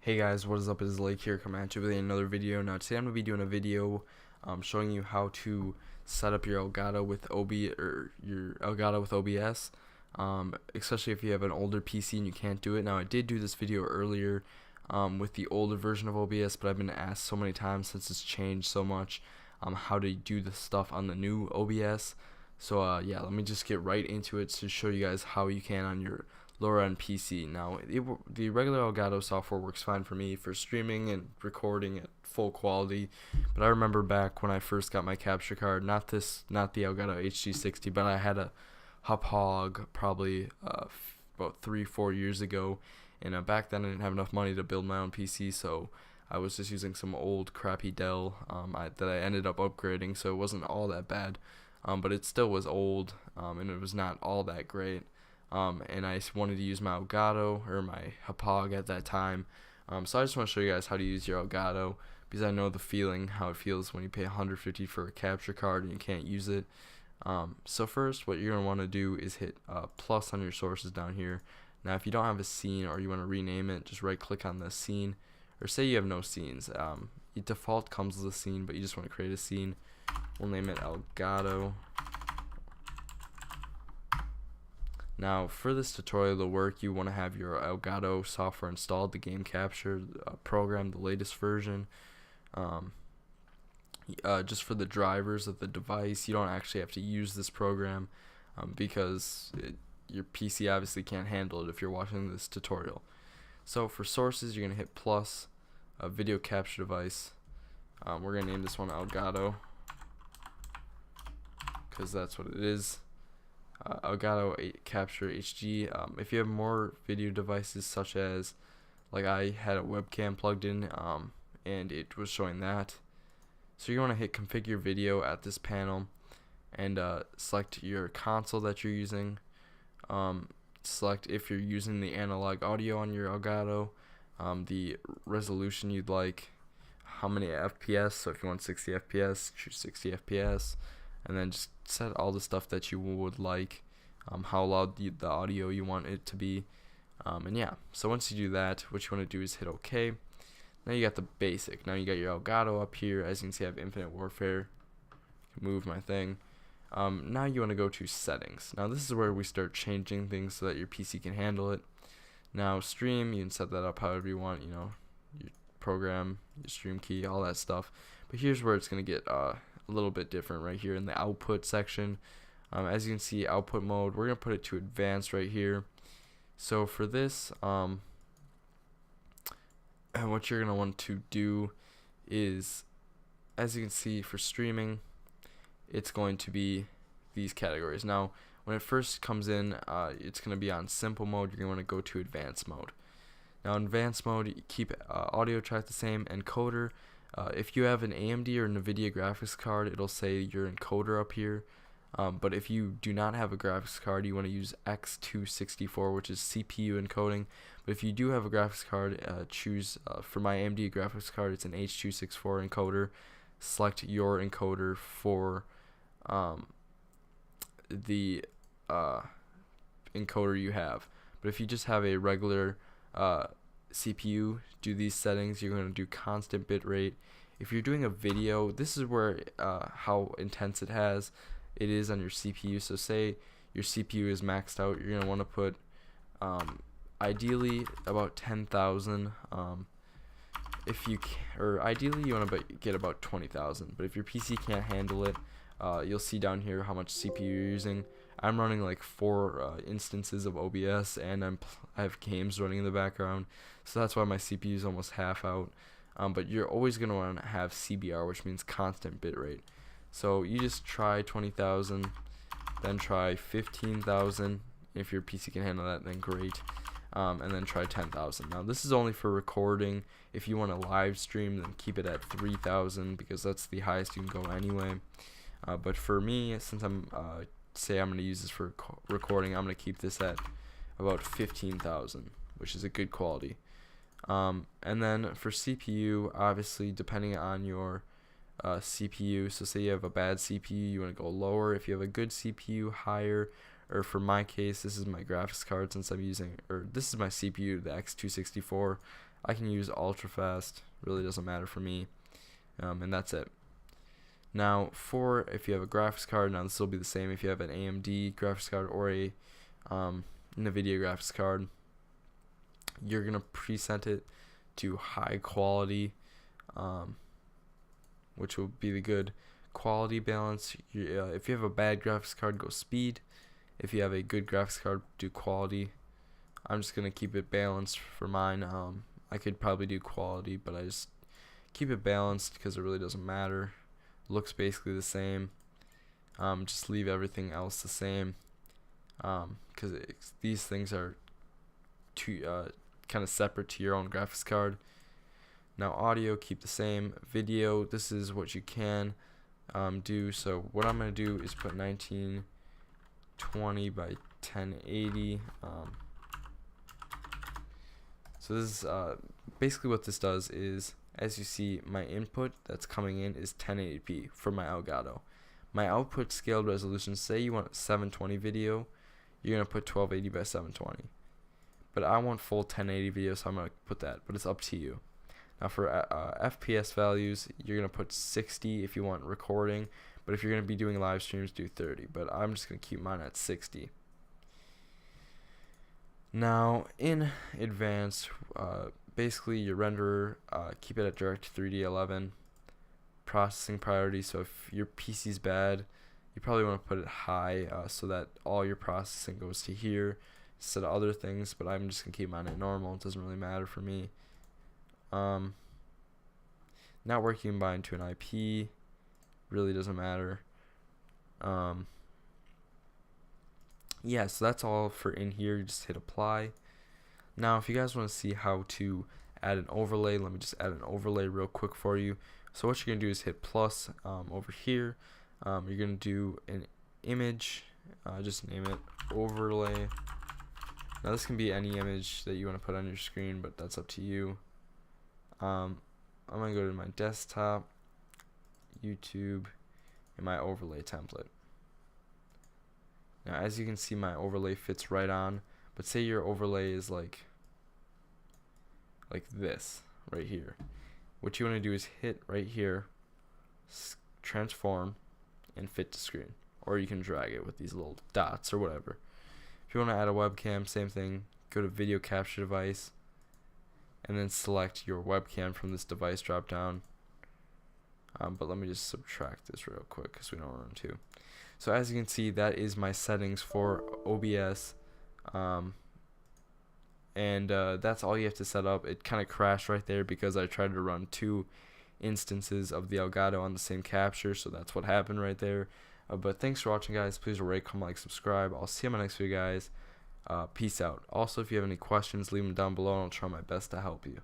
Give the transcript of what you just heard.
Hey guys, what is up? It is Lake here coming at you with another video. Now today I'm going to be doing a video showing you how to set up your Elgato with OBS, especially if you have an older PC and you can't do it. Now I did do this video earlier with the older version of OBS, but I've been asked so many times since it's changed so much how to do the stuff on the new OBS. So yeah, let me just get right into it to show you guys how you can on your lower end PC. Now the regular Elgato software works fine for me for streaming and recording at full quality, but I remember back when I first got my capture card, not the Elgato HD60, but I had a Hauppauge probably about 3-4 years ago, and back then I didn't have enough money to build my own PC, so I was just using some old crappy Dell that I ended up upgrading, so it wasn't all that bad, but it still was old, and it was not all that great. And I wanted to use my Elgato or my Hauppauge at that time. So I just want to show you guys how to use your Elgato, because I know the feeling, how it feels when you pay $150 for a capture card and you can't use it. So first, what you're going to want to do is hit plus on your sources down here. Now if you don't have a scene or you want to rename it, just right click on the scene, or say you have no scenes. It default comes with a scene, but you just want to create a scene. We'll name it Elgato. Now for this tutorial to work, you want to have your Elgato software installed, the game capture program, the latest version. Just for the drivers of the device, you don't actually have to use this program because your PC obviously can't handle it if you're watching this tutorial. So for sources, you're going to hit plus, video capture device. We're going to name this one Elgato because that's what it is. Elgato Capture HD. If you have more video devices, such as, like I had a webcam plugged in and it was showing that, so you want to hit configure video at this panel and select your console that you're using. Select if you're using the analog audio on your Elgato, the resolution you'd like, how many FPS, so if you want 60 FPS, choose 60 FPS, and then just set all the stuff that you would like, how loud the audio you want it to be, and yeah, so once you do that, what you want to do is hit OK. Now you got the basic. Now you got your Elgato up here. As you can see, I have Infinite Warfare. Move my thing. Now you want to go to settings. Now this is where we start changing things so that your PC can handle it. Now stream, you can set that up however you want, your program, your stream key, all that stuff. But here's where it's going to get a little bit different right here in the output section. As you can see, output mode, we're going to put it to advanced right here. So for this, and what you're going to want to do is, as you can see, for streaming, it's going to be these categories. Now when it first comes in, it's going to be on simple mode. You're going to want to go to advanced mode. Now in advanced mode, you keep audio track the same. Encoder, if you have an AMD or NVIDIA graphics card, it'll say your encoder up here. But if you do not have a graphics card, you want to use X264, which is CPU encoding. But if you do have a graphics card, choose, for my AMD graphics card, it's an H264 encoder. Select your encoder for the encoder you have. But if you just have a regular CPU, do these settings. You're going to do constant bitrate. If you're doing a video, this is where how intense it is on your CPU. So say your CPU is maxed out, you're going to want to put ideally about 10,000. If you or ideally you want to get about 20,000, but if your PC can't handle it, you'll see down here how much CPU you're using. I'm running like 4 instances of OBS, and I have games running in the background, so that's why my CPU is almost half out. But you're always going to want to have CBR, which means constant bitrate. So you just try 20,000, then try 15,000. If your PC can handle that, then great. And then try 10,000. Now this is only for recording. If you want to live stream, then keep it at 3,000 because that's the highest you can go anyway. But for me, since say I'm going to use this for recording, I'm going to keep this at about 15,000, which is a good quality. And then for CPU, obviously depending on your CPU, so say you have a bad CPU, you want to go lower. If you have a good CPU, higher. Or for my case, this is my graphics card, since I'm using, or this is my CPU, the X264. I can use ultra fast, really doesn't matter for me, and that's it. Now if you have a graphics card, now this will be the same if you have an AMD graphics card or a NVIDIA graphics card. You're gonna preset it to high quality, which will be the good quality balance. If you have a bad graphics card, go speed. If you have a good graphics card, do quality. I'm just gonna keep it balanced for mine. I could probably do quality, but I just keep it balanced because it really doesn't matter. Looks basically the same. Just leave everything else the same, because these things are kind of separate to your own graphics card. Now audio, keep the same. Video, this is what you can do. So what I'm going to do is put 1920 by 1080. So this is basically what this does is, as you see, my input that's coming in is 1080p for my Elgato. My output scaled resolution, say you want 720 video, you're going to put 1280 by 720. But I want full 1080 video, so I'm going to put that, but it's up to you. Now for FPS values, you're going to put 60 if you want recording, but if you're going to be doing live streams, do 30. But I'm just going to keep mine at 60. Now in advanced, basically your renderer, keep it at Direct3D 11. Processing priority, so if your PC's bad, you probably want to put it high, so that all your processing goes to here instead of other things, but I'm just going to keep mine at normal. It doesn't really matter for me. Network you can bind to an IP, really doesn't matter. Yeah, so that's all for in here. You just hit apply. Now if you guys want to see how to add an overlay, let me just add an overlay real quick for you. So what you're going to do is hit plus over here. You're going to do an image, just name it overlay. Now this can be any image that you want to put on your screen, but that's up to you. I'm going to go to my desktop, YouTube, and my overlay template. Now as you can see, my overlay fits right on, but say your overlay is like this right here. What you want to do is hit right here, transform, and fit to screen, or you can drag it with these little dots or whatever. If you want to add a webcam, same thing, go to video capture device and then select your webcam from this device drop down. But let me just subtract this real quick because we don't want to. So as you can see, that is my settings for OBS, and that's all you have to set up. It kind of crashed right there because I tried to run 2 instances of the Elgato on the same capture, so that's what happened right there. But thanks for watching, guys. Please rate, comment, like, subscribe. I'll see you in my next video, guys. Peace out. Also, if you have any questions, leave them down below and I'll try my best to help you.